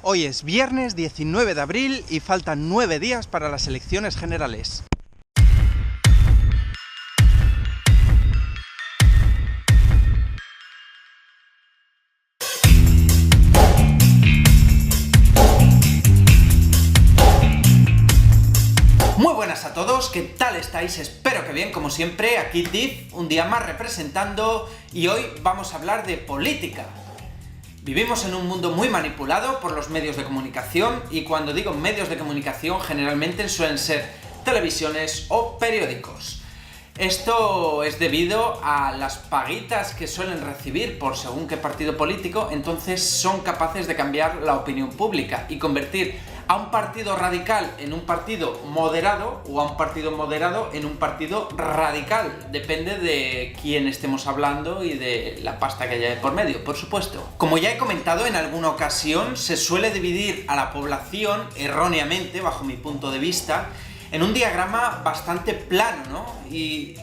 Hoy es viernes 19 de abril y faltan 9 días para las elecciones generales. Muy buenas a todos, ¿qué tal estáis? Espero que bien, como siempre, aquí Div, un día más representando, y hoy vamos a hablar de política. Vivimos en un mundo muy manipulado por los medios de comunicación, y cuando digo medios de comunicación generalmente suelen ser televisiones o periódicos. Esto es debido a las paguitas que suelen recibir por según qué partido político, entonces son capaces de cambiar la opinión pública y convertir a un partido radical en un partido moderado o a un partido moderado en un partido radical. Depende de quién estemos hablando y de la pasta que haya de por medio, por supuesto. Como ya he comentado en alguna ocasión, se suele dividir a la población, erróneamente, bajo mi punto de vista, en un diagrama bastante plano, ¿no? Y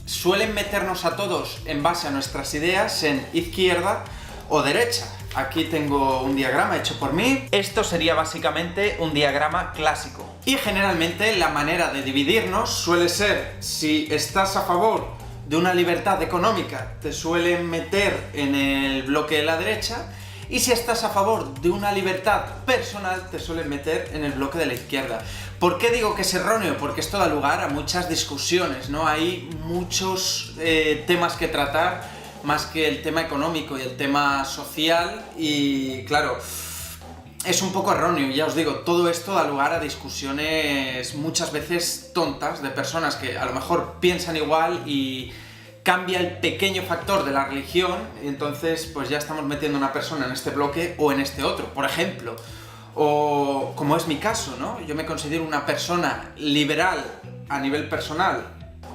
suelen meternos a todos en base a nuestras ideas en izquierda o derecha. Aquí tengo un diagrama hecho por mí. Esto sería básicamente un diagrama clásico. Y generalmente la manera de dividirnos suele ser, si estás a favor de una libertad económica, te suelen meter en el bloque de la derecha, y si estás a favor de una libertad personal, te suelen meter en el bloque de la izquierda. ¿Por qué digo que es erróneo? Porque esto da lugar a muchas discusiones, ¿no? Hay muchos temas que tratar, más que el tema económico y el tema social, y claro, es un poco erróneo, ya os digo, todo esto da lugar a discusiones muchas veces tontas de personas que a lo mejor piensan igual y cambia el pequeño factor de la religión, y entonces pues ya estamos metiendo a una persona en este bloque o en este otro, por ejemplo. O como es mi caso, ¿no? Yo me considero una persona liberal a nivel personal,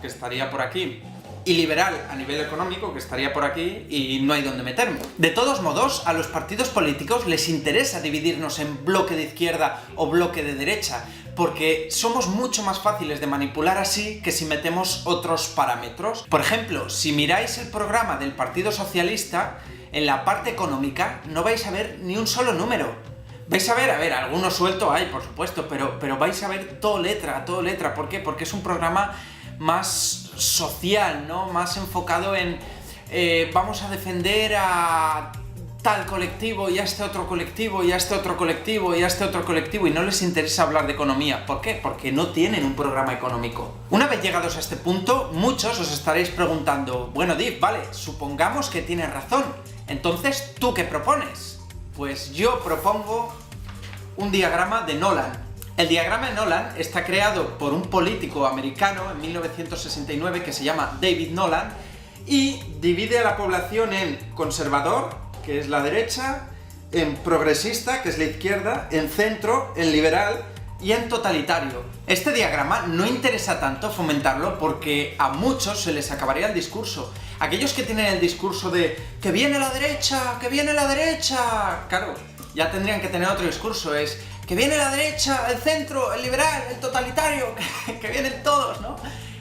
que estaría por aquí, y liberal a nivel económico, que estaría por aquí, y no hay donde meterme. De todos modos, a los partidos políticos les interesa dividirnos en bloque de izquierda o bloque de derecha, porque somos mucho más fáciles de manipular así que si metemos otros parámetros. Por ejemplo, si miráis el programa del Partido Socialista, en la parte económica no vais a ver ni un solo número. Vais a ver, algunos suelto hay, por supuesto, pero vais a ver todo letra. ¿Por qué? Porque es un programa más social, ¿no? Más enfocado en vamos a defender a tal colectivo y a este otro colectivo y a este otro colectivo y a este otro colectivo, y no les interesa hablar de economía. ¿Por qué? Porque no tienen un programa económico. Una vez llegados a este punto, muchos os estaréis preguntando, bueno, Div, vale, supongamos que tienes razón, entonces, ¿tú qué propones? Pues yo propongo un diagrama de Nolan. El diagrama de Nolan está creado por un político americano en 1969 que se llama David Nolan, y divide a la población en conservador, que es la derecha, en progresista, que es la izquierda, en centro, en liberal y en totalitario. Este diagrama no interesa tanto fomentarlo porque a muchos se les acabaría el discurso. Aquellos que tienen el discurso de ¡que viene la derecha! ¡Que viene la derecha! Claro, ya tendrían que tener otro discurso, es ¡que viene la derecha! ¡El centro! ¡El liberal! ¡El totalitario! ¡Que vienen todos!, ¿no?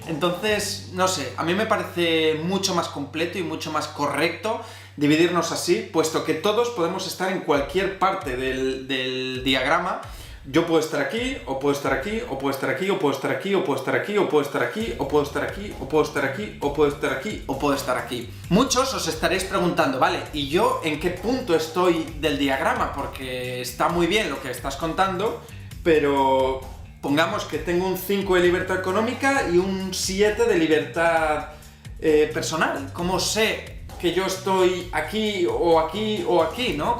Entonces, no sé, a mí me parece mucho más completo y mucho más correcto dividirnos así, puesto que todos podemos estar en cualquier parte del diagrama. Yo puedo estar aquí, o puedo estar aquí, o puedo estar aquí, o puedo estar aquí, o puedo estar aquí, o puedo estar aquí, o puedo estar aquí, o puedo estar aquí, o puedo estar aquí, o puedo estar aquí. Muchos os estaréis preguntando, vale, ¿y yo en qué punto estoy del diagrama? Porque está muy bien lo que estás contando, pero pongamos que tengo un 5 de libertad económica y un 7 de libertad personal. ¿Cómo sé que yo estoy aquí, o aquí, o aquí, ¿no?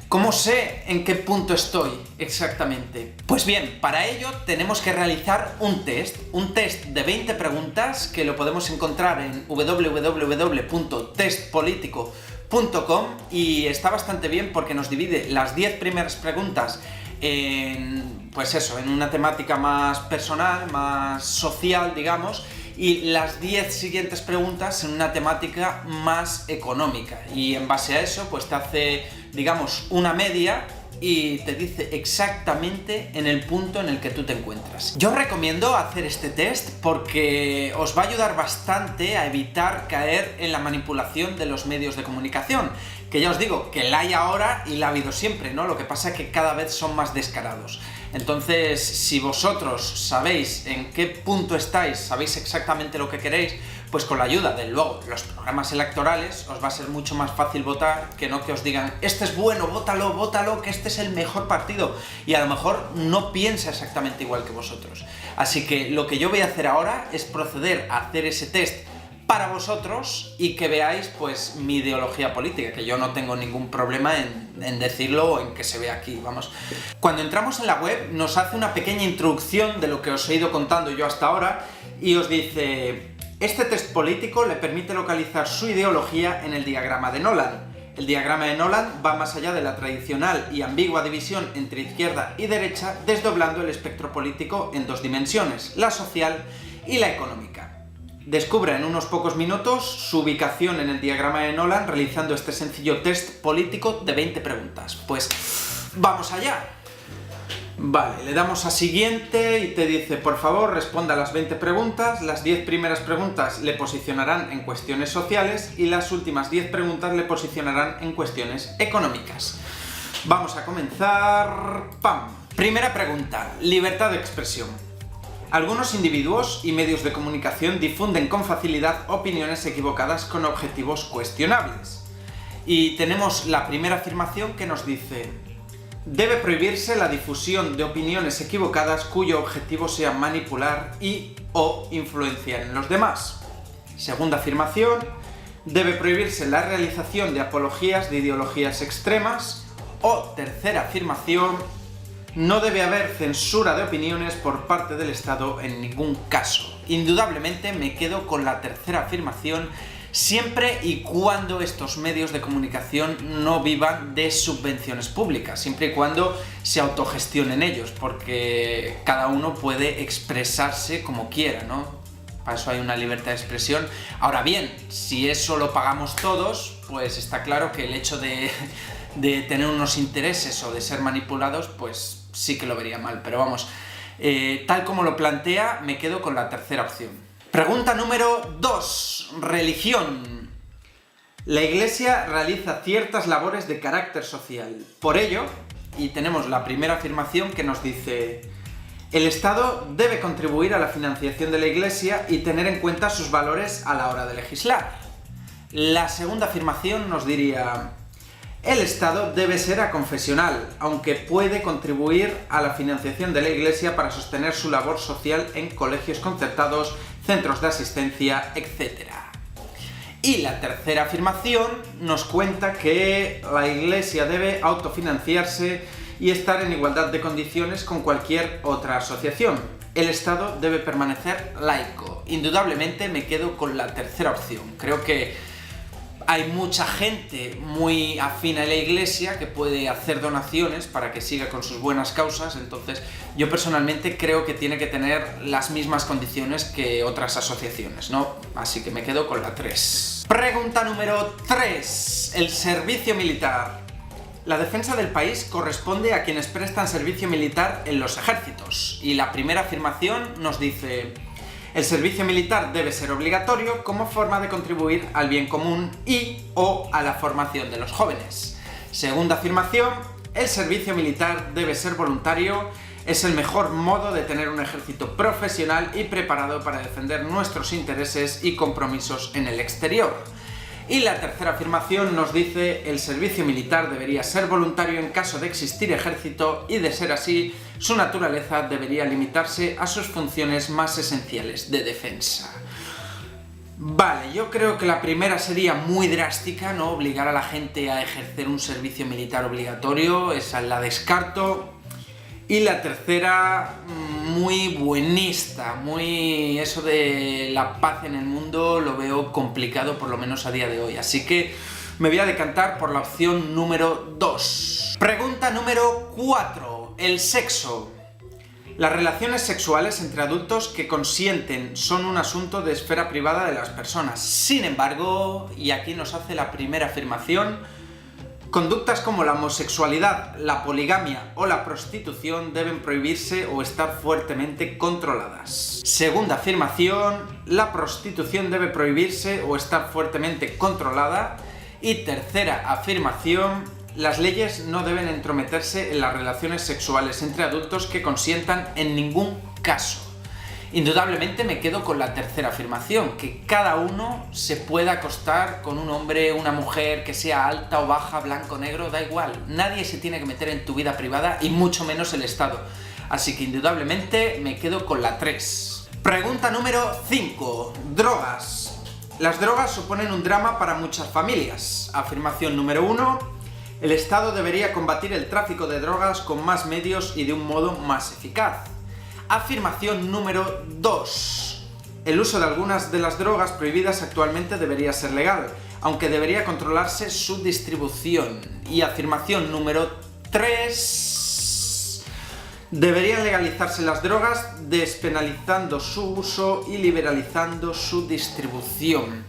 ¿Cómo sé en qué punto estoy exactamente? Pues bien, para ello tenemos que realizar un test de 20 preguntas que lo podemos encontrar en www.testpolitico.com, y está bastante bien porque nos divide las 10 primeras preguntas en, pues eso, en una temática más personal, más social, digamos, y las 10 siguientes preguntas en una temática más económica, y en base a eso pues te hace, digamos, una media y te dice exactamente en el punto en el que tú te encuentras. Yo os recomiendo hacer este test porque os va a ayudar bastante a evitar caer en la manipulación de los medios de comunicación, que ya os digo, que la hay ahora y la ha habido siempre, ¿no? Lo que pasa es que cada vez son más descarados. Entonces, si vosotros sabéis en qué punto estáis, sabéis exactamente lo que queréis, pues con la ayuda de luego los programas electorales os va a ser mucho más fácil votar que no que os digan este es bueno, vótalo, que este es el mejor partido, y a lo mejor no piensa exactamente igual que vosotros. Así que lo que yo voy a hacer ahora es proceder a hacer ese test para vosotros y que veáis pues mi ideología política, que yo no tengo ningún problema en decirlo o en que se vea aquí, vamos. Cuando entramos en la web nos hace una pequeña introducción de lo que os he ido contando yo hasta ahora y os dice: este test político le permite localizar su ideología en el diagrama de Nolan. El diagrama de Nolan va más allá de la tradicional y ambigua división entre izquierda y derecha, desdoblando el espectro político en dos dimensiones, la social y la económica. Descubra en unos pocos minutos su ubicación en el diagrama de Nolan realizando este sencillo test político de 20 preguntas. Pues ¡vamos allá! Vale, le damos a siguiente y te dice, por favor, responda a las 20 preguntas. Las 10 primeras preguntas le posicionarán en cuestiones sociales y las últimas 10 preguntas le posicionarán en cuestiones económicas. Vamos a comenzar. ¡Pam! Primera pregunta, libertad de expresión. Algunos individuos y medios de comunicación difunden con facilidad opiniones equivocadas con objetivos cuestionables. Y tenemos la primera afirmación que nos dice: debe prohibirse la difusión de opiniones equivocadas cuyo objetivo sea manipular y/o influenciar en los demás. Segunda afirmación: debe prohibirse la realización de apologías de ideologías extremas. O tercera afirmación: no debe haber censura de opiniones por parte del Estado en ningún caso. Indudablemente me quedo con la tercera afirmación, siempre y cuando estos medios de comunicación no vivan de subvenciones públicas, siempre y cuando se autogestionen ellos, porque cada uno puede expresarse como quiera, ¿no? Para eso hay una libertad de expresión. Ahora bien, si eso lo pagamos todos, pues está claro que el hecho de tener unos intereses o de ser manipulados, pues sí que lo vería mal, pero vamos, tal como lo plantea, me quedo con la tercera opción. Pregunta número 2. Religión. La Iglesia realiza ciertas labores de carácter social. Por ello, y tenemos la primera afirmación que nos dice: el Estado debe contribuir a la financiación de la Iglesia y tener en cuenta sus valores a la hora de legislar. La segunda afirmación nos diría: el Estado debe ser aconfesional, aunque puede contribuir a la financiación de la Iglesia para sostener su labor social en colegios concertados, centros de asistencia, etc. Y la tercera afirmación nos cuenta que la Iglesia debe autofinanciarse y estar en igualdad de condiciones con cualquier otra asociación. El Estado debe permanecer laico. Indudablemente me quedo con la tercera opción. Creo que hay mucha gente muy afín a la Iglesia que puede hacer donaciones para que siga con sus buenas causas, entonces yo personalmente creo que tiene que tener las mismas condiciones que otras asociaciones, ¿no? Así que me quedo con la 3. Pregunta número 3. El servicio militar. La defensa del país corresponde a quienes prestan servicio militar en los ejércitos. Y la primera afirmación nos dice: el servicio militar debe ser obligatorio como forma de contribuir al bien común y/o a la formación de los jóvenes. Segunda afirmación: el servicio militar debe ser voluntario. Es el mejor modo de tener un ejército profesional y preparado para defender nuestros intereses y compromisos en el exterior. Y la tercera afirmación nos dice: el servicio militar debería ser voluntario en caso de existir ejército y, de ser así, su naturaleza debería limitarse a sus funciones más esenciales de defensa. Vale, yo creo que la primera sería muy drástica, ¿no? Obligar a la gente a ejercer un servicio militar obligatorio, esa la descarto. Y la tercera, muy buenista, muy eso de la paz en el mundo lo veo complicado, por lo menos a día de hoy. Así que me voy a decantar por la opción número 2. Pregunta número 4. El sexo. Las relaciones sexuales entre adultos que consienten son un asunto de esfera privada de las personas. Sin embargo, y aquí nos hace la primera afirmación, conductas como la homosexualidad, la poligamia o la prostitución deben prohibirse o estar fuertemente controladas. Segunda afirmación: la prostitución debe prohibirse o estar fuertemente controlada. Y tercera afirmación, las leyes no deben entrometerse en las relaciones sexuales entre adultos que consientan en ningún caso. Indudablemente me quedo con la tercera afirmación, que cada uno se pueda acostar con un hombre, una mujer, que sea alta o baja, blanco o negro, da igual. Nadie se tiene que meter en tu vida privada y mucho menos el Estado. Así que indudablemente me quedo con la 3. Pregunta número 5. Drogas. Las drogas suponen un drama para muchas familias. Afirmación número 1. El Estado debería combatir el tráfico de drogas con más medios y de un modo más eficaz. Afirmación número 2. El uso de algunas de las drogas prohibidas actualmente debería ser legal, aunque debería controlarse su distribución. Y afirmación número 3. Deberían legalizarse las drogas, despenalizando su uso y liberalizando su distribución.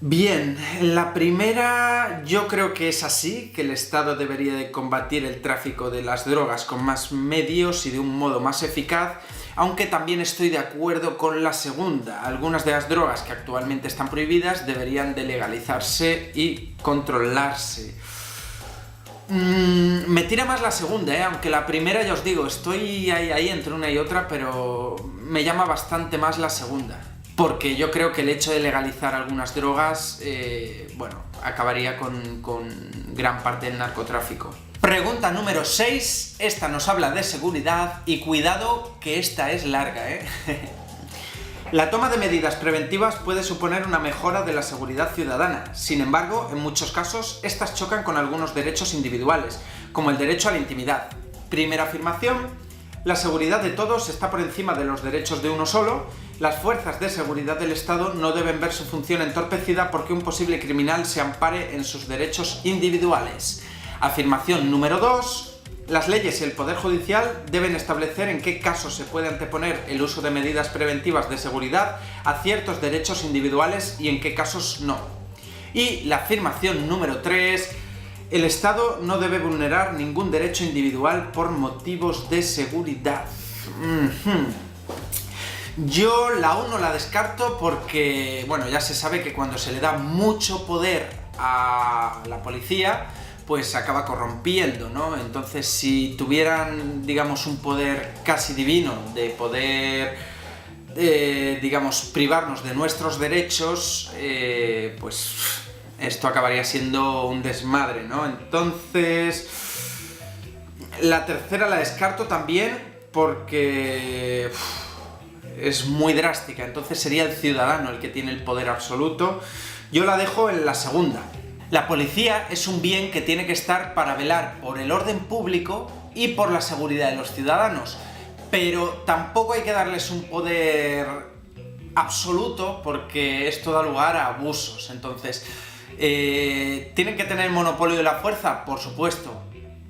Bien, la primera yo creo que es así, que el Estado debería de combatir el tráfico de las drogas con más medios y de un modo más eficaz, aunque también estoy de acuerdo con la segunda. Algunas de las drogas que actualmente están prohibidas deberían de legalizarse y controlarse. Me tira más la segunda, aunque la primera, ya os digo, estoy ahí entre una y otra, pero me llama bastante más la segunda. Porque yo creo que el hecho de legalizar algunas drogas, acabaría con gran parte del narcotráfico. Pregunta número 6, esta nos habla de seguridad y cuidado que esta es larga, La toma de medidas preventivas puede suponer una mejora de la seguridad ciudadana. Sin embargo, en muchos casos, estas chocan con algunos derechos individuales, como el derecho a la intimidad. Primera afirmación, la seguridad de todos está por encima de los derechos de uno solo. Las fuerzas de seguridad del Estado no deben ver su función entorpecida porque un posible criminal se ampare en sus derechos individuales. Afirmación número 2. Las leyes y el Poder Judicial deben establecer en qué casos se puede anteponer el uso de medidas preventivas de seguridad a ciertos derechos individuales y en qué casos no. Y la afirmación número 3. El Estado no debe vulnerar ningún derecho individual por motivos de seguridad. Yo la 1 la descarto porque, ya se sabe que cuando se le da mucho poder a la policía, pues se acaba corrompiendo, ¿no? Entonces, si tuvieran, digamos, un poder casi divino de poder, privarnos de nuestros derechos, pues esto acabaría siendo un desmadre, ¿no? Entonces, la tercera la descarto también porque es muy drástica, entonces sería el ciudadano el que tiene el poder absoluto. Yo la dejo en la segunda. La policía es un bien que tiene que estar para velar por el orden público y por la seguridad de los ciudadanos, pero tampoco hay que darles un poder absoluto porque esto da lugar a abusos. Entonces, ¿tienen que tener monopolio de la fuerza? Por supuesto,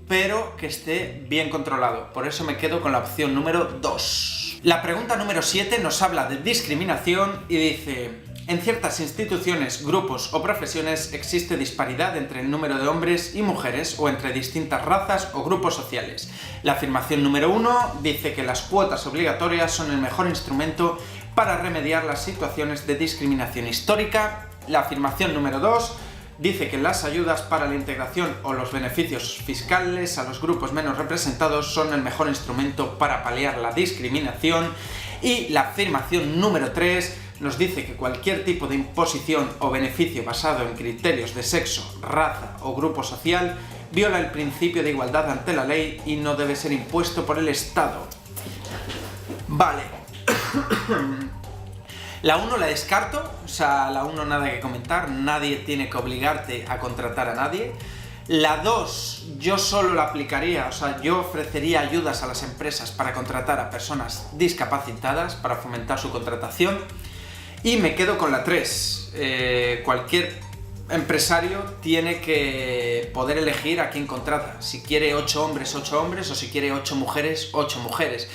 pero que esté bien controlado. Por eso me quedo con la opción número 2. La pregunta número 7 nos habla de discriminación y dice: en ciertas instituciones, grupos o profesiones existe disparidad entre el número de hombres y mujeres o entre distintas razas o grupos sociales. La afirmación número 1 dice que las cuotas obligatorias son el mejor instrumento para remediar las situaciones de discriminación histórica. La afirmación número 2 dice que las ayudas para la integración o los beneficios fiscales a los grupos menos representados son el mejor instrumento para paliar la discriminación. Y la afirmación número 3 nos dice que cualquier tipo de imposición o beneficio basado en criterios de sexo, raza o grupo social viola el principio de igualdad ante la ley y no debe ser impuesto por el Estado. Vale. La 1 la descarto, la 1 nada que comentar, nadie tiene que obligarte a contratar a nadie. La 2 yo solo la aplicaría, yo ofrecería ayudas a las empresas para contratar a personas discapacitadas, para fomentar su contratación. Y me quedo con la 3. Cualquier empresario tiene que poder elegir a quién contrata. Si quiere 8 hombres, 8 hombres, o si quiere 8 mujeres, 8 mujeres.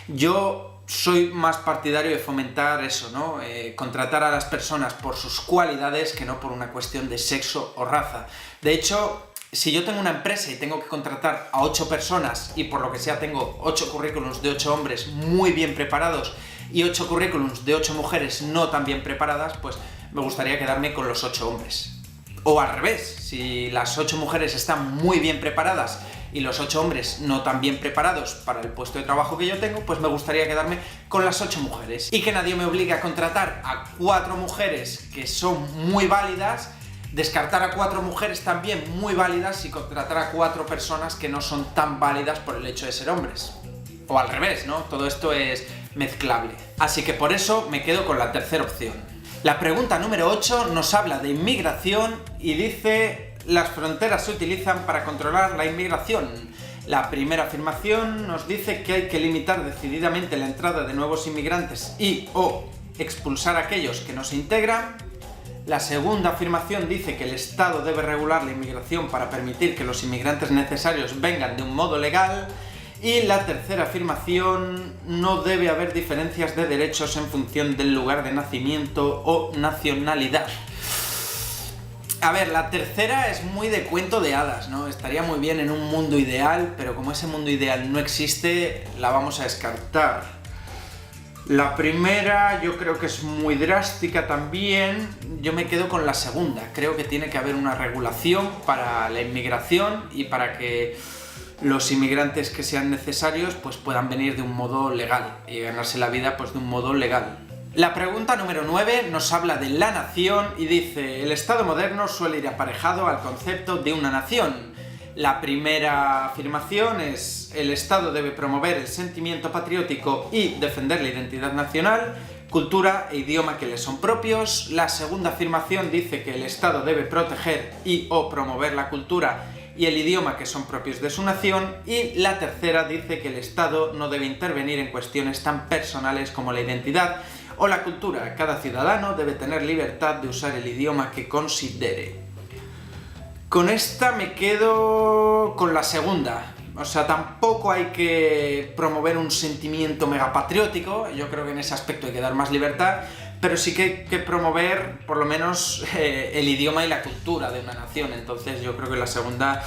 Yo soy más partidario de fomentar eso, ¿no? Contratar a las personas por sus cualidades que no por una cuestión de sexo o raza. De hecho, si yo tengo una empresa y tengo que contratar a 8 personas y por lo que sea tengo 8 currículums de 8 hombres muy bien preparados y 8 currículums de 8 mujeres no tan bien preparadas, pues me gustaría quedarme con los 8 hombres. O al revés, si las 8 mujeres están muy bien preparadas y los 8 hombres no tan bien preparados para el puesto de trabajo que yo tengo, pues me gustaría quedarme con las 8 mujeres. Y que nadie me obligue a contratar a 4 mujeres que son muy válidas, descartar a 4 mujeres también muy válidas y contratar a 4 personas que no son tan válidas por el hecho de ser hombres. O al revés, ¿no? Todo esto es mezclable. Así que por eso me quedo con la tercera opción. La pregunta número 8 nos habla de inmigración y dice: las fronteras se utilizan para controlar la inmigración. La primera afirmación nos dice que hay que limitar decididamente la entrada de nuevos inmigrantes o expulsar a aquellos que no se integran. La segunda afirmación dice que el Estado debe regular la inmigración para permitir que los inmigrantes necesarios vengan de un modo legal. Y la tercera afirmación: no debe haber diferencias de derechos en función del lugar de nacimiento o nacionalidad. A ver, la tercera es muy de cuento de hadas, ¿no? Estaría muy bien en un mundo ideal, pero como ese mundo ideal no existe, la vamos a descartar. La primera yo creo que es muy drástica también. Yo me quedo con la segunda. Creo que tiene que haber una regulación para la inmigración y para que los inmigrantes que sean necesarios pues puedan venir de un modo legal y ganarse la vida pues de un modo legal. La pregunta número 9 nos habla de la nación y dice: el Estado moderno suele ir aparejado al concepto de una nación. La primera afirmación es: el Estado debe promover el sentimiento patriótico y defender la identidad nacional, cultura e idioma que le son propios. La segunda afirmación dice que el Estado debe proteger o promover la cultura y el idioma que son propios de su nación, y la tercera dice que el Estado no debe intervenir en cuestiones tan personales como la identidad o la cultura. Cada ciudadano debe tener libertad de usar el idioma que considere. Con esta me quedo con la segunda. O sea, tampoco hay que promover un sentimiento megapatriótico, yo creo que en ese aspecto hay que dar más libertad, pero sí que hay que promover por lo menos el idioma y la cultura de una nación. Entonces yo creo que la segunda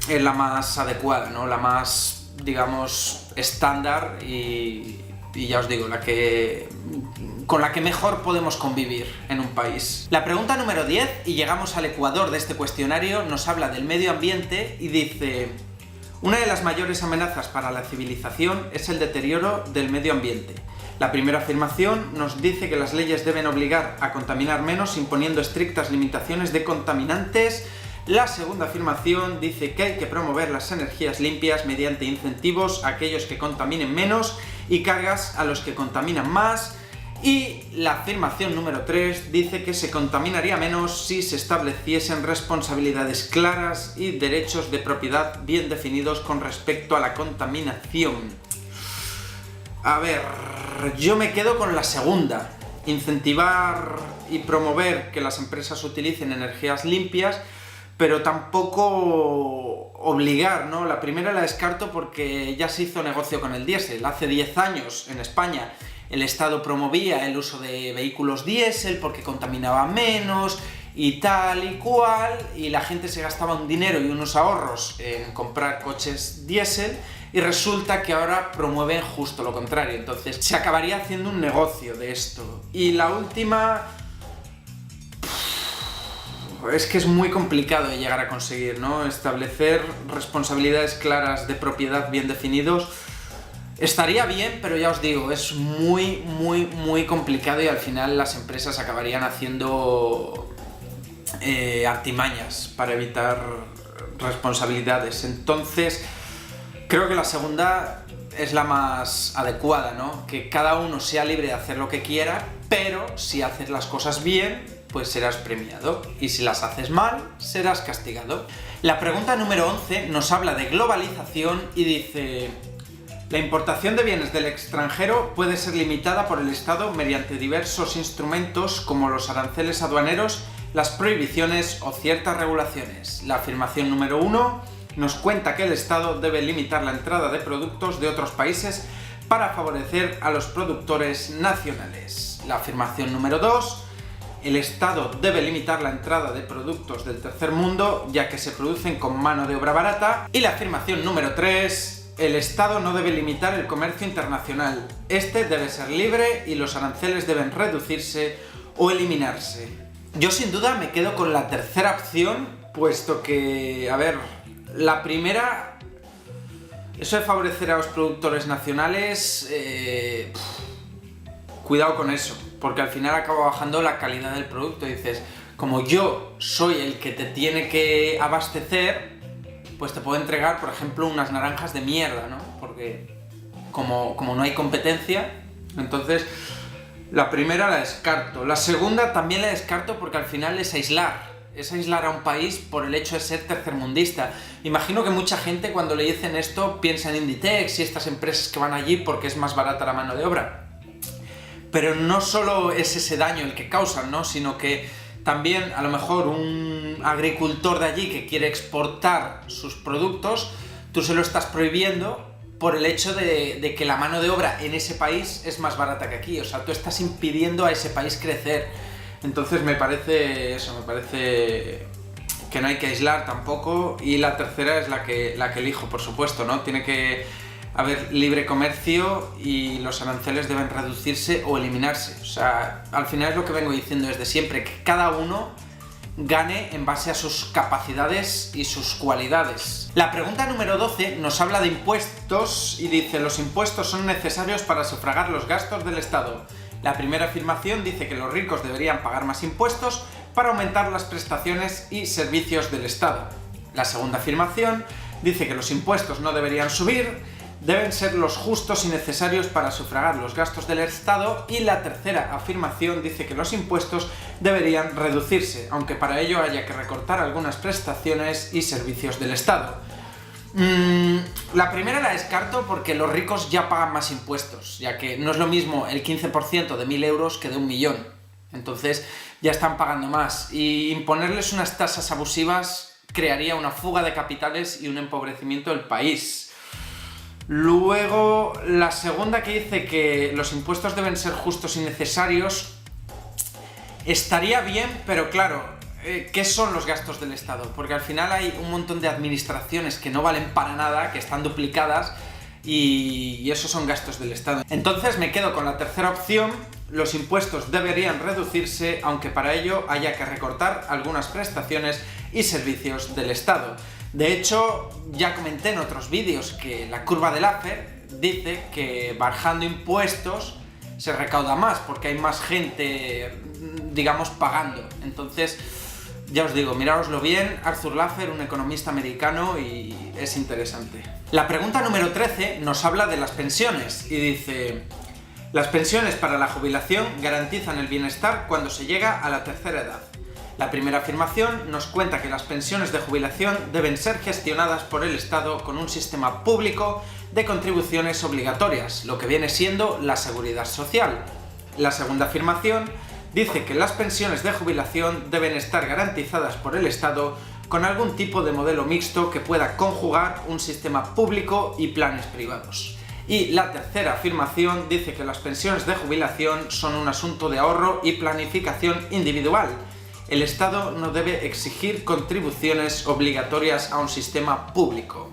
es la más adecuada, ¿no? La más, digamos, estándar y ya os digo, con la que mejor podemos convivir en un país. La pregunta número 10, y llegamos al ecuador de este cuestionario, nos habla del medio ambiente y dice: una de las mayores amenazas para la civilización es el deterioro del medio ambiente. La primera afirmación nos dice que las leyes deben obligar a contaminar menos, imponiendo estrictas limitaciones de contaminantes. La segunda afirmación dice que hay que promover las energías limpias mediante incentivos a aquellos que contaminen menos y cargas a los que contaminan más. Y la afirmación número 3 dice que se contaminaría menos si se estableciesen responsabilidades claras y derechos de propiedad bien definidos con respecto a la contaminación. A ver, yo me quedo con la segunda. Incentivar y promover que las empresas utilicen energías limpias, pero tampoco obligar, ¿no? La primera la descarto porque ya se hizo negocio con el diésel. Hace 10 años en España el Estado promovía el uso de vehículos diésel porque contaminaba menos y tal y cual, y la gente se gastaba un dinero y unos ahorros en comprar coches diésel, y resulta que ahora promueven justo lo contrario. Entonces se acabaría haciendo un negocio de esto. Y la última es que es muy complicado de llegar a conseguir, ¿no? Establecer responsabilidades claras de propiedad bien definidos estaría bien, pero ya os digo, es muy complicado y al final las empresas acabarían haciendo artimañas para evitar responsabilidades. Entonces creo que la segunda es la más adecuada, ¿no? Que cada uno sea libre de hacer lo que quiera, pero si haces las cosas bien, pues serás premiado, y si las haces mal, serás castigado. La pregunta número 11 nos habla de globalización y dice: la importación de bienes del extranjero puede ser limitada por el Estado mediante diversos instrumentos como los aranceles aduaneros, las prohibiciones o ciertas regulaciones. La afirmación número 1 nos cuenta que el Estado debe limitar la entrada de productos de otros países para favorecer a los productores nacionales. La afirmación número 2: el Estado debe limitar la entrada de productos del tercer mundo, ya que se producen con mano de obra barata. Y la afirmación número 3: el Estado no debe limitar el comercio internacional. Este debe ser libre y los aranceles deben reducirse o eliminarse. Yo sin duda me quedo con la tercera opción, puesto que, a ver, la primera, eso de favorecer a los productores nacionales, cuidado con eso, porque al final acaba bajando la calidad del producto. Dices, como yo soy el que te tiene que abastecer, pues te puedo entregar, por ejemplo, unas naranjas de mierda, ¿no? Porque como no hay competencia, entonces la primera la descarto. La segunda también la descarto porque al final es aislar a un país por el hecho de ser tercermundista. Imagino que mucha gente cuando le dicen esto piensa en Inditex y estas empresas que van allí porque es más barata la mano de obra. Pero no solo es ese daño el que causan, ¿no? Sino que también a lo mejor un agricultor de allí que quiere exportar sus productos, tú se lo estás prohibiendo por el hecho de que la mano de obra en ese país es más barata que aquí. O sea, tú estás impidiendo a ese país crecer. Entonces me parece que no hay que aislar tampoco. Y la tercera es la que elijo, por supuesto, ¿no? Tiene que haber libre comercio y los aranceles deben reducirse o eliminarse. O sea, al final es lo que vengo diciendo desde siempre, que cada uno gane en base a sus capacidades y sus cualidades. La pregunta número 12 nos habla de impuestos y dice: los impuestos son necesarios para sufragar los gastos del Estado. La primera afirmación dice que los ricos deberían pagar más impuestos para aumentar las prestaciones y servicios del Estado. La segunda afirmación dice que los impuestos no deberían subir, deben ser los justos y necesarios para sufragar los gastos del Estado, y la tercera afirmación dice que los impuestos deberían reducirse, aunque para ello haya que recortar algunas prestaciones y servicios del Estado. La primera la descarto porque los ricos ya pagan más impuestos, ya que no es lo mismo el 15% de 1.000 euros que de 1.000.000. Entonces ya están pagando más, y imponerles unas tasas abusivas crearía una fuga de capitales y un empobrecimiento del país. Luego, la segunda, que dice que los impuestos deben ser justos y necesarios, estaría bien, pero claro, ¿qué son los gastos del Estado? Porque al final hay un montón de administraciones que no valen para nada, que están duplicadas, y esos son gastos del Estado. Entonces me quedo con la tercera opción: los impuestos deberían reducirse, aunque para ello haya que recortar algunas prestaciones y servicios del Estado. De hecho, ya comenté en otros vídeos que la curva de Laffer dice que bajando impuestos se recauda más, porque hay más gente, digamos, pagando. Entonces, ya os digo, mirároslo bien, Arthur Laffer, un economista americano, y es interesante. La pregunta número 13 nos habla de las pensiones y dice: las pensiones para la jubilación garantizan el bienestar cuando se llega a la tercera edad. La primera afirmación nos cuenta que las pensiones de jubilación deben ser gestionadas por el Estado con un sistema público de contribuciones obligatorias, lo que viene siendo la seguridad social. La segunda afirmación dice que las pensiones de jubilación deben estar garantizadas por el Estado con algún tipo de modelo mixto que pueda conjugar un sistema público y planes privados. Y la tercera afirmación dice que las pensiones de jubilación son un asunto de ahorro y planificación individual. El Estado no debe exigir contribuciones obligatorias a un sistema público.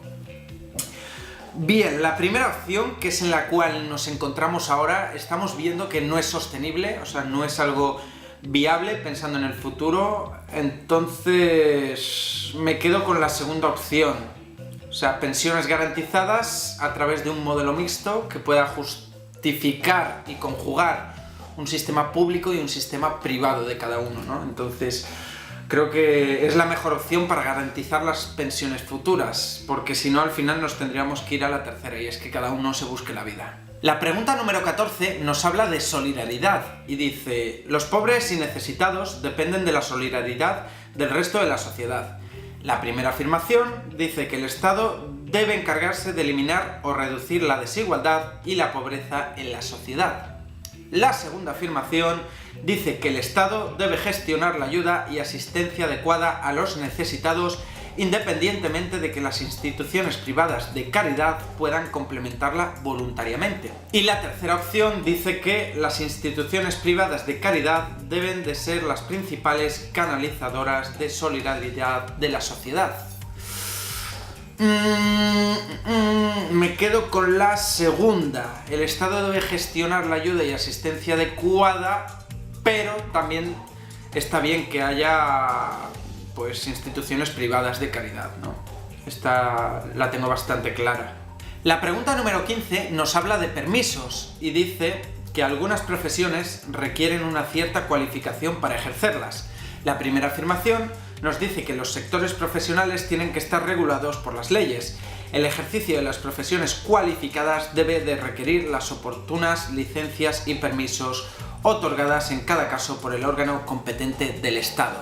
Bien, la primera opción, que es en la cual nos encontramos ahora, estamos viendo que no es sostenible, o sea, no es algo viable pensando en el futuro. Entonces me quedo con la segunda opción. O sea, pensiones garantizadas a través de un modelo mixto que pueda justificar y conjugar un sistema público y un sistema privado de cada uno, ¿no? Entonces, creo que es la mejor opción para garantizar las pensiones futuras, porque si no, al final nos tendríamos que ir a la tercera, y es que cada uno se busque la vida. La pregunta número 14 nos habla de solidaridad y dice: los pobres y necesitados dependen de la solidaridad del resto de la sociedad. La primera afirmación dice que el Estado debe encargarse de eliminar o reducir la desigualdad y la pobreza en la sociedad. La segunda afirmación dice que el Estado debe gestionar la ayuda y asistencia adecuada a los necesitados, independientemente de que las instituciones privadas de caridad puedan complementarla voluntariamente. Y la tercera opción dice que las instituciones privadas de caridad deben de ser las principales canalizadoras de solidaridad de la sociedad. Me quedo con la segunda. El Estado debe gestionar la ayuda y asistencia adecuada, pero también está bien que haya pues instituciones privadas de caridad, ¿no? Esta la tengo bastante clara. La pregunta número 15 nos habla de permisos y dice que algunas profesiones requieren una cierta cualificación para ejercerlas. La primera afirmación nos dice que los sectores profesionales tienen que estar regulados por las leyes. El ejercicio de las profesiones cualificadas debe de requerir las oportunas licencias y permisos otorgadas en cada caso por el órgano competente del Estado.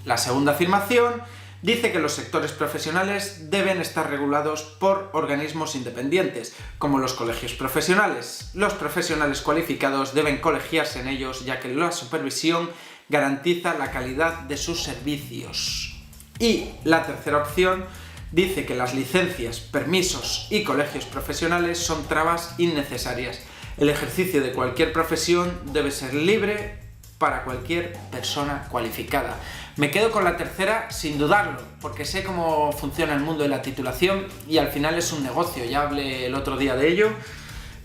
La segunda afirmación dice que los sectores profesionales deben estar regulados por organismos independientes, como los colegios profesionales. Los profesionales cualificados deben colegiarse en ellos, ya que la supervisión garantiza la calidad de sus servicios. Y la tercera opción dice que las licencias, permisos y colegios profesionales son trabas innecesarias. El ejercicio de cualquier profesión debe ser libre para cualquier persona cualificada. Me quedo con la tercera sin dudarlo, porque sé cómo funciona el mundo de la titulación y al final es un negocio, ya hablé el otro día de ello.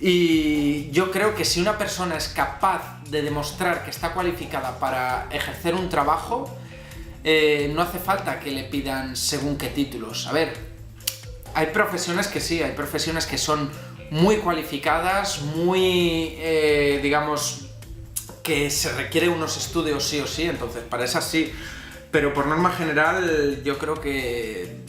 Y yo creo que si una persona es capaz de demostrar que está cualificada para ejercer un trabajo, no hace falta que le pidan según qué títulos. A ver, hay profesiones que sí, hay profesiones que son muy cualificadas, muy, digamos, que se requiere unos estudios sí o sí, entonces para esas sí. Pero por norma general yo creo que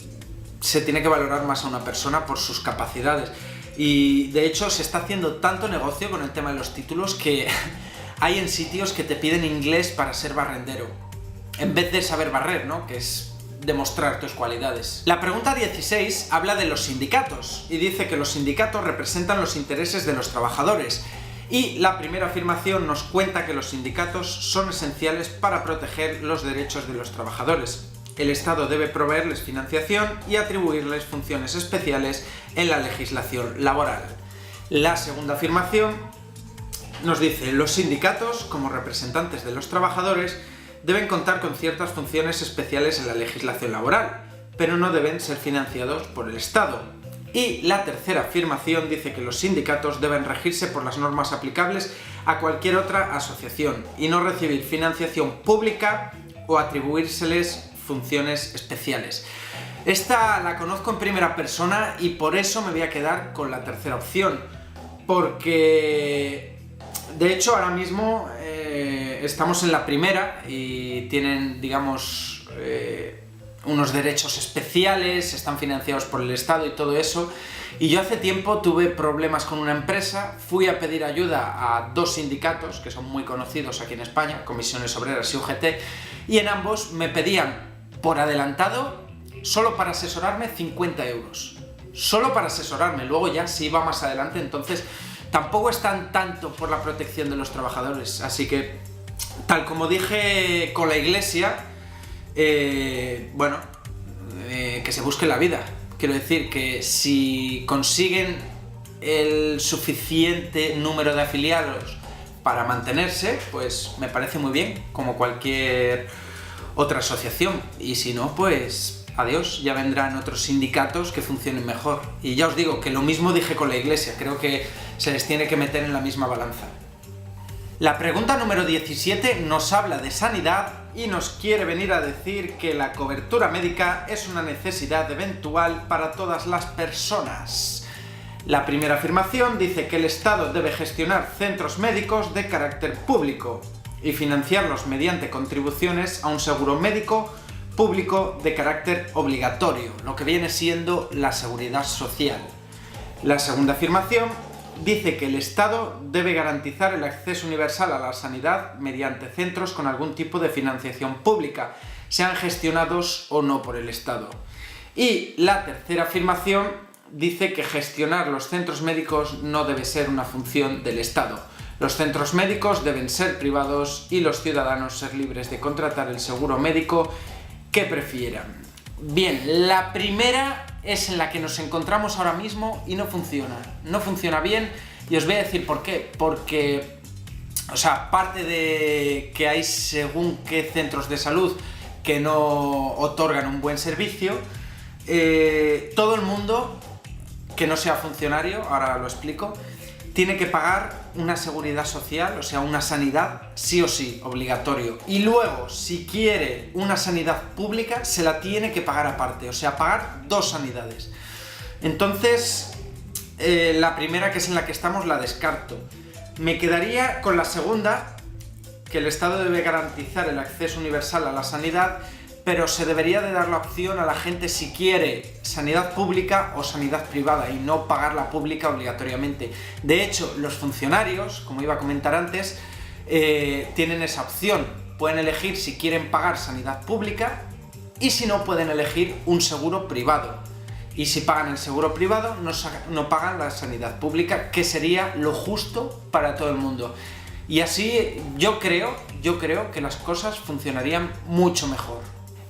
se tiene que valorar más a una persona por sus capacidades. Y de hecho se está haciendo tanto negocio con el tema de los títulos que hay en sitios que te piden inglés para ser barrendero, en vez de saber barrer, ¿no? Que es demostrar tus cualidades. La pregunta 16 habla de los sindicatos y dice que los sindicatos representan los intereses de los trabajadores. Y la primera afirmación nos cuenta que los sindicatos son esenciales para proteger los derechos de los trabajadores. El Estado debe proveerles financiación y atribuirles funciones especiales en la legislación laboral. La segunda afirmación nos dice: los sindicatos, como representantes de los trabajadores, deben contar con ciertas funciones especiales en la legislación laboral, pero no deben ser financiados por el Estado. Y la tercera afirmación dice que los sindicatos deben regirse por las normas aplicables a cualquier otra asociación y no recibir financiación pública o atribuírseles funciones especiales. Esta la conozco en primera persona y por eso me voy a quedar con la tercera opción, porque de hecho ahora mismo estamos en la primera y tienen, digamos, unos derechos especiales, están financiados por el Estado y todo eso. Y yo hace tiempo tuve problemas con una empresa, fui a pedir ayuda a dos sindicatos que son muy conocidos aquí en España, Comisiones Obreras y UGT, y en ambos me pedían por adelantado, solo para asesorarme, 50 euros. Solo para asesorarme, luego ya si iba más adelante, entonces tampoco están tanto por la protección de los trabajadores. Así que, tal como dije con la Iglesia, que se busque la vida. Quiero decir que si consiguen el suficiente número de afiliados para mantenerse, pues me parece muy bien, como cualquier otra asociación. Y si no, pues adiós, ya vendrán otros sindicatos que funcionen mejor. Y ya os digo que lo mismo dije con la Iglesia, creo que se les tiene que meter en la misma balanza. La pregunta número 17 nos habla de sanidad y nos quiere venir a decir que la cobertura médica es una necesidad eventual para todas las personas. La primera afirmación dice que el Estado debe gestionar centros médicos de carácter público y financiarlos mediante contribuciones a un seguro médico público de carácter obligatorio, lo que viene siendo la seguridad social. La segunda afirmación dice que el Estado debe garantizar el acceso universal a la sanidad mediante centros con algún tipo de financiación pública, sean gestionados o no por el Estado. Y la tercera afirmación dice que gestionar los centros médicos no debe ser una función del Estado. Los centros médicos deben ser privados y los ciudadanos ser libres de contratar el seguro médico que prefieran. Bien, la primera es en la que nos encontramos ahora mismo y no funciona. No funciona bien y os voy a decir por qué. Porque, aparte de que hay según qué centros de salud que no otorgan un buen servicio, todo el mundo que no sea funcionario, ahora lo explico, tiene que pagar una seguridad social, o sea, una sanidad, sí o sí, obligatorio. Y luego, si quiere una sanidad pública, se la tiene que pagar aparte, o sea, pagar 2 sanidades. Entonces, la primera, que es en la que estamos, la descarto. Me quedaría con la segunda, que el Estado debe garantizar el acceso universal a la sanidad, pero se debería de dar la opción a la gente si quiere sanidad pública o sanidad privada y no pagar la pública obligatoriamente. De hecho, los funcionarios, como iba a comentar antes, tienen esa opción. Pueden elegir si quieren pagar sanidad pública y si no, pueden elegir un seguro privado. Y si pagan el seguro privado, no pagan la sanidad pública, que sería lo justo para todo el mundo. Y así yo creo que las cosas funcionarían mucho mejor.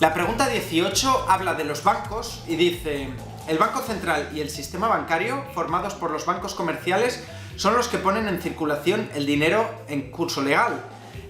La pregunta 18 habla de los bancos y dice: el Banco Central y el sistema bancario, formados por los bancos comerciales, son los que ponen en circulación el dinero en curso legal.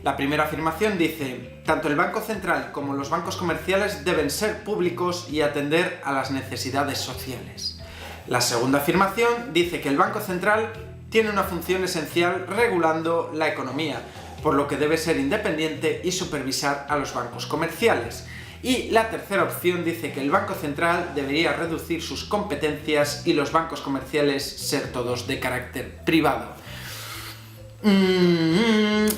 La primera afirmación dice: tanto el Banco Central como los bancos comerciales deben ser públicos y atender a las necesidades sociales. La segunda afirmación dice que el Banco Central tiene una función esencial regulando la economía, por lo que debe ser independiente y supervisar a los bancos comerciales. Y la tercera opción dice que el Banco Central debería reducir sus competencias y los bancos comerciales ser todos de carácter privado.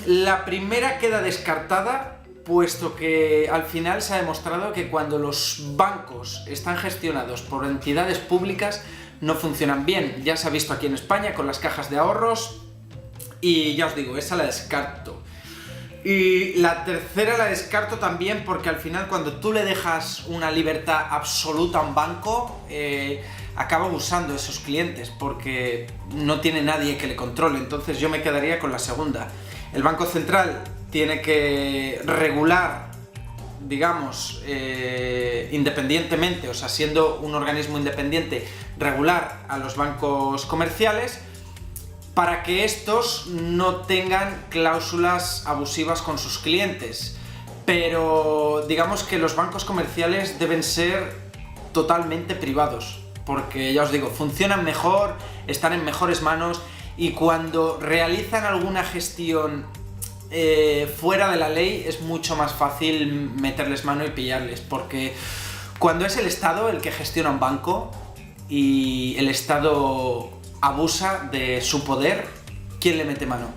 La primera queda descartada, puesto que al final se ha demostrado que cuando los bancos están gestionados por entidades públicas no funcionan bien. Ya se ha visto aquí en España con las cajas de ahorros y ya os digo, esa la descarto. Y la tercera la descarto también porque al final, cuando tú le dejas una libertad absoluta a un banco, acaba abusando de sus clientes porque no tiene nadie que le controle. Entonces yo me quedaría con la segunda. El Banco Central tiene que regular, digamos, independientemente, o sea, siendo un organismo independiente, regular a los bancos comerciales, para que estos no tengan cláusulas abusivas con sus clientes. Pero digamos que los bancos comerciales deben ser totalmente privados, porque ya os digo, funcionan mejor, están en mejores manos, y cuando realizan alguna gestión fuera de la ley es mucho más fácil meterles mano y pillarles, porque cuando es el Estado el que gestiona un banco y el Estado abusa de su poder, ¿quién le mete mano?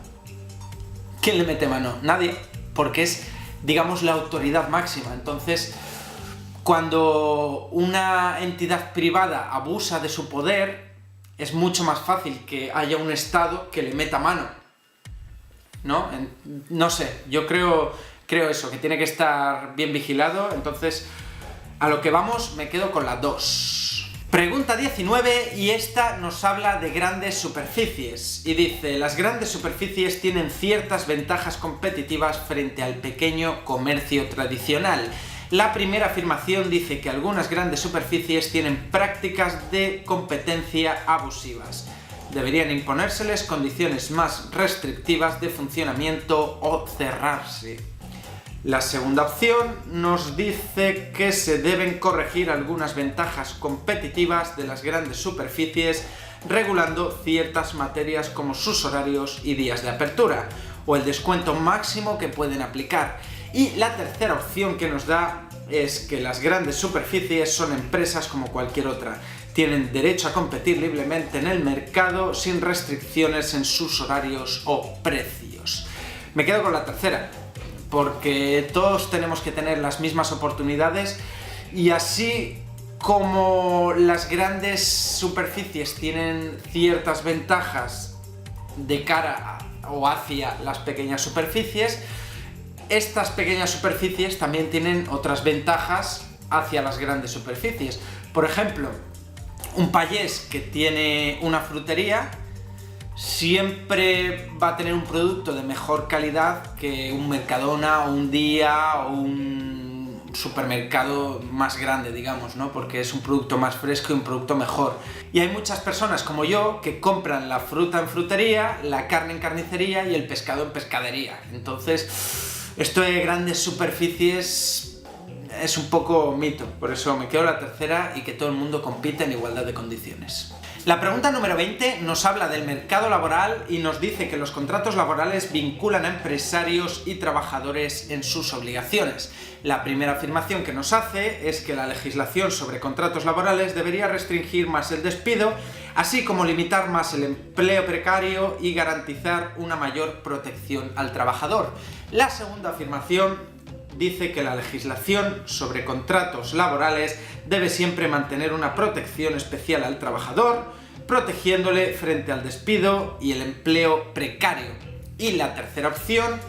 ¿Quién le mete mano? Nadie, porque es, digamos, la autoridad máxima. Entonces, cuando una entidad privada abusa de su poder, es mucho más fácil que haya un Estado que le meta mano, ¿no? No sé, yo creo eso, que tiene que estar bien vigilado. Entonces, a lo que vamos, me quedo con la 2. Pregunta 19, y esta nos habla de grandes superficies, y dice: las grandes superficies tienen ciertas ventajas competitivas frente al pequeño comercio tradicional. La primera afirmación dice que algunas grandes superficies tienen prácticas de competencia abusivas. Deberían imponérseles condiciones más restrictivas de funcionamiento o cerrarse. La segunda opción nos dice que se deben corregir algunas ventajas competitivas de las grandes superficies, regulando ciertas materias como sus horarios y días de apertura, o el descuento máximo que pueden aplicar. Y la tercera opción que nos da es que las grandes superficies son empresas como cualquier otra. Tienen derecho a competir libremente en el mercado sin restricciones en sus horarios o precios. Me quedo con la tercera, porque todos tenemos que tener las mismas oportunidades, y así como las grandes superficies tienen ciertas ventajas de cara o hacia las pequeñas superficies, estas pequeñas superficies también tienen otras ventajas hacia las grandes superficies. Por ejemplo, un payés que tiene una frutería siempre va a tener un producto de mejor calidad que un Mercadona o un Día o un supermercado más grande, digamos, ¿no? Porque es un producto más fresco y un producto mejor. Y hay muchas personas como yo que compran la fruta en frutería, la carne en carnicería y el pescado en pescadería. Entonces, esto de grandes superficies es un poco mito, por eso me quedo la tercera, y que todo el mundo compita en igualdad de condiciones. La pregunta número 20 nos habla del mercado laboral y nos dice que los contratos laborales vinculan a empresarios y trabajadores en sus obligaciones. La primera afirmación que nos hace es que la legislación sobre contratos laborales debería restringir más el despido, así como limitar más el empleo precario y garantizar una mayor protección al trabajador. La segunda afirmación dice que la legislación sobre contratos laborales debe siempre mantener una protección especial al trabajador, protegiéndole frente al despido y el empleo precario. Y la tercera opción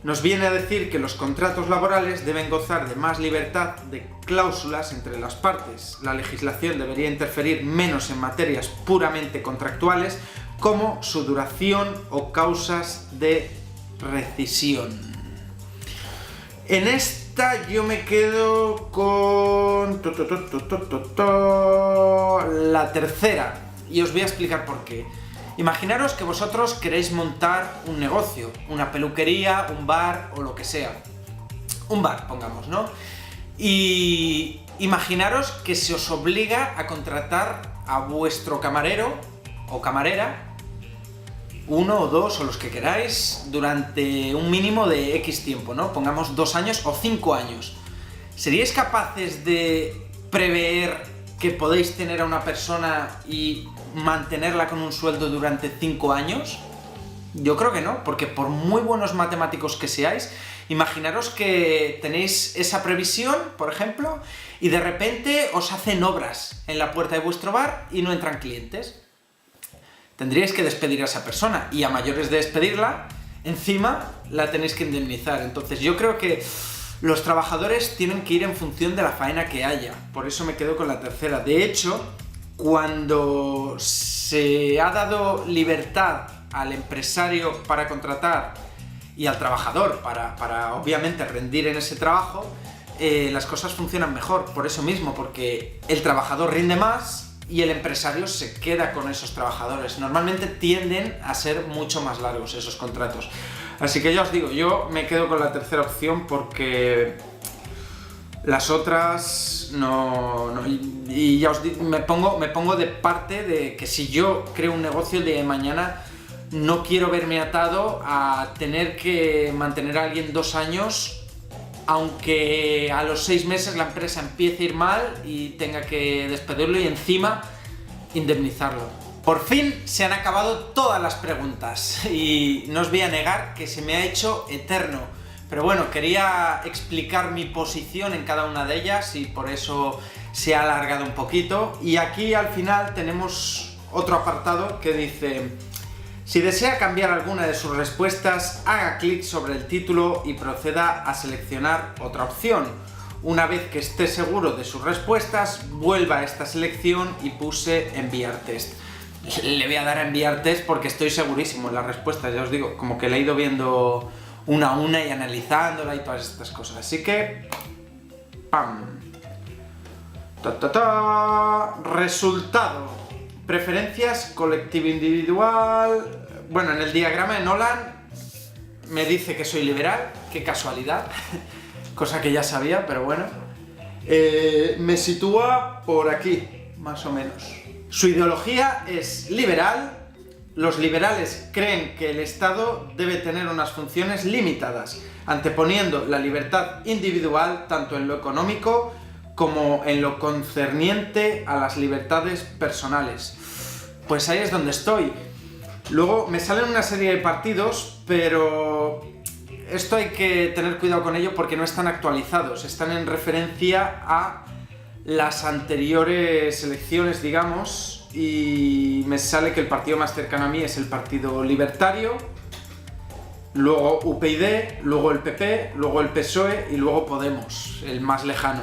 nos viene a decir que los contratos laborales deben gozar de más libertad de cláusulas entre las partes. La legislación debería interferir menos en materias puramente contractuales, como su duración o causas de rescisión. En esta yo me quedo con la tercera, y os voy a explicar por qué. Imaginaros que vosotros queréis montar un negocio, una peluquería, un bar o lo que sea. Un bar, pongamos, ¿no? Y imaginaros que se os obliga a contratar a vuestro camarero o camarera, uno o dos o los que queráis, durante un mínimo de X tiempo, ¿no? Pongamos 2 años o 5 años. ¿Seríais capaces de prever que podéis tener a una persona y mantenerla con un sueldo durante 5 años? Yo creo que no, porque por muy buenos matemáticos que seáis, imaginaros que tenéis esa previsión, por ejemplo, y de repente os hacen obras en la puerta de vuestro bar y no entran clientes. Tendríais que despedir a esa persona, y a mayores de despedirla, encima la tenéis que indemnizar. Entonces yo creo que los trabajadores tienen que ir en función de la faena que haya. Por eso me quedo con la tercera. De hecho, cuando se ha dado libertad al empresario para contratar y al trabajador para obviamente rendir en ese trabajo, las cosas funcionan mejor. Por eso mismo, porque el trabajador rinde más y el empresario se queda con esos trabajadores. Normalmente tienden a ser mucho más largos esos contratos. Así que ya os digo, yo me quedo con la tercera opción porque las otras no y ya os digo, me pongo de parte de que si yo creo un negocio el día de mañana, no quiero verme atado a tener que mantener a alguien 2 años, aunque a los 6 meses la empresa empiece a ir mal y tenga que despedirlo y encima indemnizarlo. Por fin se han acabado todas las preguntas y no os voy a negar que se me ha hecho eterno. Pero bueno, quería explicar mi posición en cada una de ellas y por eso se ha alargado un poquito. Y aquí al final tenemos otro apartado que dice: si desea cambiar alguna de sus respuestas, haga clic sobre el título y proceda a seleccionar otra opción. Una vez que esté seguro de sus respuestas, vuelva a esta selección y pulse enviar test. Le voy a dar a enviar test porque estoy segurísimo en las respuestas, ya os digo, como que la he ido viendo una a una y analizándola y todas estas cosas. Así que ¡pam! Resultado: preferencias colectivo-individual. Bueno, en el diagrama de Nolan me dice que soy liberal, qué casualidad, cosa que ya sabía, pero bueno. Me sitúa por aquí, más o menos. Su ideología es liberal. Los liberales creen que el Estado debe tener unas funciones limitadas, anteponiendo la libertad individual tanto en lo económico como en lo concerniente a las libertades personales. Pues ahí es donde estoy. Luego me salen una serie de partidos, pero esto hay que tener cuidado con ello porque no están actualizados, están en referencia a las anteriores elecciones, digamos, y me sale que el partido más cercano a mí es el Partido Libertario, luego UPyD, luego el PP, luego el PSOE y luego Podemos, el más lejano.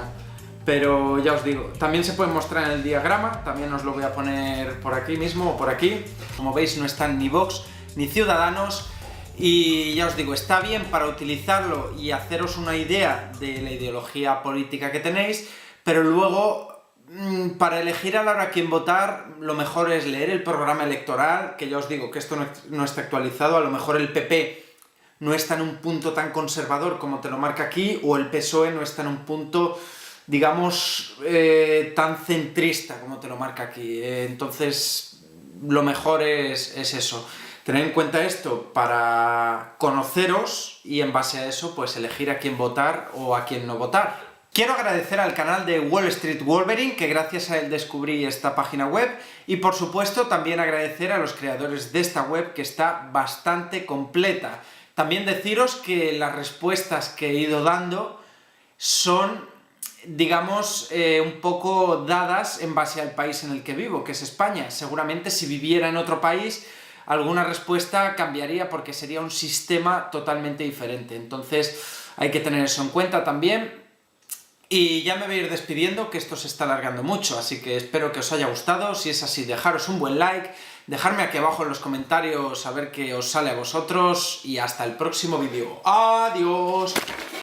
Pero ya os digo, también se puede mostrar en el diagrama, también os lo voy a poner por aquí mismo o por aquí. Como veis, no están ni Vox ni Ciudadanos y ya os digo, está bien para utilizarlo y haceros una idea de la ideología política que tenéis, pero luego para elegir a la hora a quién votar, lo mejor es leer el programa electoral, que ya os digo que esto no está actualizado. A lo mejor el PP no está en un punto tan conservador como te lo marca aquí, o el PSOE no está en un punto digamos, tan centrista como te lo marca aquí. Entonces, lo mejor es eso. Tener en cuenta esto para conoceros y en base a eso, pues elegir a quién votar o a quién no votar. Quiero agradecer al canal de Wall Street Wolverine, que gracias a él descubrí esta página web, y por supuesto también agradecer a los creadores de esta web, que está bastante completa. También deciros que las respuestas que he ido dando son, digamos, un poco dadas en base al país en el que vivo, que es España. Seguramente si viviera en otro país, alguna respuesta cambiaría porque sería un sistema totalmente diferente. Entonces hay que tener eso en cuenta también. Y ya me voy a ir despidiendo, que esto se está alargando mucho, así que espero que os haya gustado. Si es así, dejaros un buen like, dejadme aquí abajo en los comentarios a ver qué os sale a vosotros, y hasta el próximo vídeo. ¡Adiós!